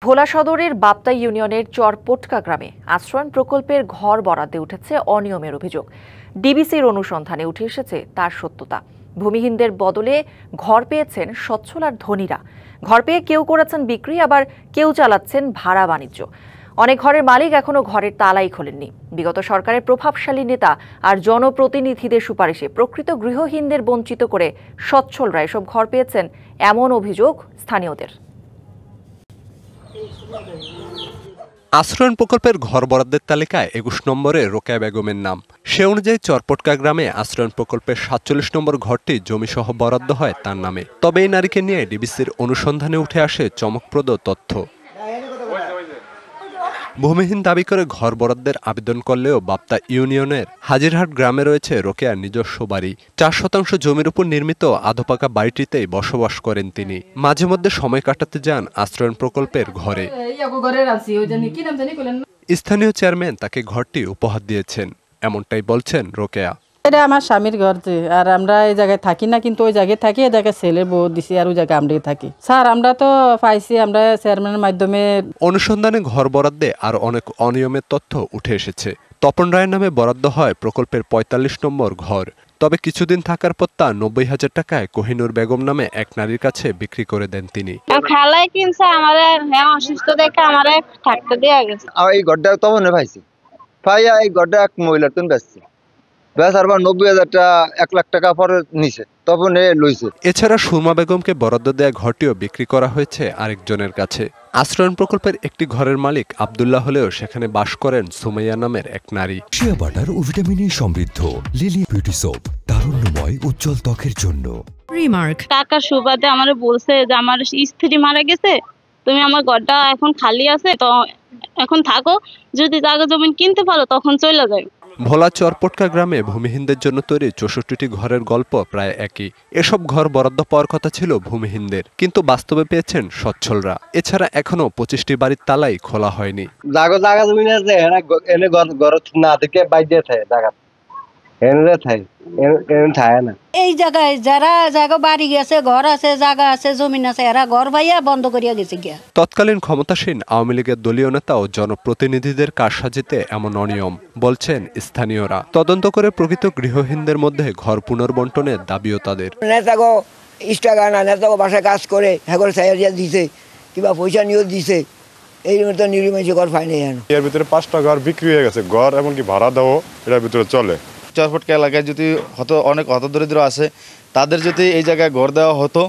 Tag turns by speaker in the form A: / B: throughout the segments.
A: ভোলা সদরের বাপ্তা ইউনিয়নের চরপটকা গ্রামে আশ্রয়ণ প্রকল্পের ঘর বরাদ্দে উঠেছে অনিয়মের অভিযোগ। ডিবিসির অনুসন্ধানে উঠে এসেছে তার সত্যতা। ভূমিহীনদের বদলে ঘর পেয়েছেন সচ্ছল আর ধনীরা। ঘর পেয়ে কেউ করেছেন বিক্রি, আবার কেউ চালাচ্ছেন ভাড়া বাণিজ্য। অনেক ঘরের মালিক এখনো ঘরের তালাই খোলেননি। বিগত সরকারের প্রভাবশালী নেতা আর জনপ্রতিনিধিদের সুপারিশে প্রকৃত গৃহহীনদের বঞ্চিত করে সচ্ছলরা এসব ঘর পেয়েছেন, এমন অভিযোগ স্থানীয়দের।
B: আশ্রয়ণ প্রকল্পের ঘর বরাদ্দের তালিকায় ২১ নম্বরে রোকেয়া বেগমের নাম। সে অনুযায়ী চরপটকা গ্রামে আশ্রয়ণ প্রকল্পের ৪৭ নম্বর ঘরটি জমিসহ বরাদ্দ হয় তার নামে। তবে এই নারীকে নিয়ে ডিবিসির অনুসন্ধানে উঠে আসে চমকপ্রদ তথ্য। ভূমিহীন দাবি করে ঘর বরাদ্দের আবেদন করলেও বাপ্তা ইউনিয়নের হাজিরহাট গ্রামে রয়েছে রোকেয়ার নিজস্ব বাড়ি। ৪% জমির উপর নির্মিত আধপাকা বাড়িটিতেই বসবাস করেন তিনি। মাঝে মধ্যে সময় কাটাতে যান আশ্রয়ণ প্রকল্পের ঘরে। স্থানীয় চেয়ারম্যান তাকে ঘরটি উপহার দিয়েছেন, এমনটাই বলছেন রোকেয়া।
C: এটা আমার স্বামীর ঘর, আর আমরা এই জায়গায় থাকি না, কিন্তু ওই জায়গায় থাকি, এই জায়গায় ছেলের বউ দিছি, আর ওই জায়গায় আমরাই থাকি। স্যার আমরা তো পাইছি, আমরা চেয়ারম্যানের মাধ্যমে
B: অনুসন্ধানে ঘর বরাদ্দে আর অনেক অনিয়মের তথ্য উঠে এসেছে। তপন রায়ের নামে বরাদ্দ হয় প্রকল্পের ৪৫ নম্বর ঘর। তবে কিছুদিন থাকার পর তা ৯০,০০০ টাকায় কোহিনুর বেগম নামে এক নারীর কাছে বিক্রি করে দেন তিনি।
D: খালাই কিনছে আমারে, হ্যাঁ অসুস্থ দেখে আমারে থাকতে দেয়া গেছে।
E: এই ঘরটা তপনে পাইছি, পাইয়া এই ঘরটা এক মহিলার তুমি বেচছে। বেচার পর ৯০,০০০ টাকা ১ লাখ টাকা পরে নিছে, তপনে লইছে।
B: এছাড়া সুরমা বেগমকে বরাদ্দ দেয়া ঘরটিও বিক্রি করা হয়েছে আরেকজনের কাছে। আশ্রয়ণ প্রকল্পের একটি ঘরের মালিক আব্দুল্লাহ হলেও সেখানে বাস করেন সুমাইয়া নামের এক নারী।
F: শিয়া বাটার ও ভিটামিন ই সমৃদ্ধ লিলি বিউটি সোপ, তারুণ্যময় উজ্জ্বল ত্বকের জন্য।
D: রিমার্ক টাকার সুবাদে আমারে বলছে যে আমার স্ত্রী মারা গেছে, তুমি আমার ঘরটা এখন খালি আছে, তো এখন থাকো, যদি জায়গা জমি কিনতে পারো তখন চলে যাও।
B: ভোলা চরপটকা গ্রামে ভূমিহীনদের জন্য তৈরি ৬৪টি ঘরের গল্প প্রায় একই। এসব ঘর বরাদ্দ পাওয়ার কথা ছিল ভূমিহীনদের, কিন্তু বাস্তবে পেয়েছেন সচ্ছলরা। এছাড়া এখনো ২৫টি বাড়ির তালাই খোলা হয়নি।
E: জায়গা জমি আছে, এনে ঘর না থেকে বাইরে থাকে, জায়গা
G: এই জায়গায় যারা জায়গা বাড়ি গেছে, ঘর আছে, জায়গা আছে, জমিন আছে, এরা ঘর ভাইয়া বন্ধ করিয়া গেছে গিয়া।
B: তৎকালীন ক্ষমতাসীন আওয়ামী লীগের দলীয় নেতা ও জনপ্রতিনিধিদের কারসাজিতে এমন অনিয়ম, বলছেন স্থানীয়রা। তদন্ত করে প্রকৃত গৃহহীনদের মধ্যে ঘর পুনর্বন্টনের দাবিও তাদের।
H: নেতাগো ইস্টাগানা নেতাগো বাসায় কাজ করে হ্যাঁ সাইয়া দিছে, কিংবা পয়সা নিয়েও দিছে, এই মতো নিরিমেছে ঘর পায়নি।
I: এর ভিতরে ৫টা ঘর বিক্রি হয়ে গেছে, ঘর এমনকি ভাড়া দেওয়া এটার ভিতরে চলে।
J: চরপটকা এলাকায় যদি অনেক হতদরিদ্র আছে, তাদের যদি এই জায়গায় ঘর দেওয়া হতো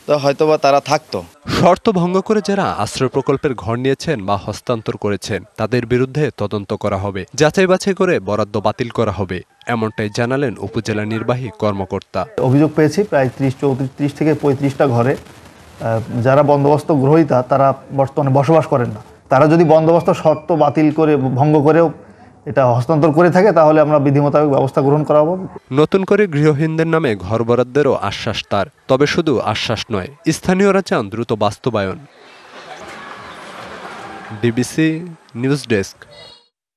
J: তো হয়তোবা তারা থাকতো।
B: শর্ত ভঙ্গ করে যারা আশ্রয় প্রকল্পের ঘর নিয়েছেন বা হস্তান্তর করেছেন তাদের বিরুদ্ধে তদন্ত করা হবে, যাচাই বাছাই করে বরাদ্দ বাতিল করা হবে, এমনটাই জানালেন উপজেলা নির্বাহী কর্মকর্তা।
K: অভিযোগ পেয়েছি প্রায় ৩০ থেকে ৩৫টা ঘরে যারা বন্দোবস্ত গ্রহীতা তারা বর্তমানে বসবাস করেন না। তারা যদি বন্দোবস্ত শর্ত বাতিল করে ভঙ্গ করেও এটা হস্তান্তর করে থাকে তাহলে আমরা বিধি মোতাবেক ব্যবস্থা গ্রহণ করা হবে।
B: নতুন করে গৃহহীনদের নামে ঘর বরাদ্দেরও আশ্বাস তার। তবে শুধু আশ্বাস নয়, স্থানীয়রা চান দ্রুত বাস্তবায়ন। DBC news desk.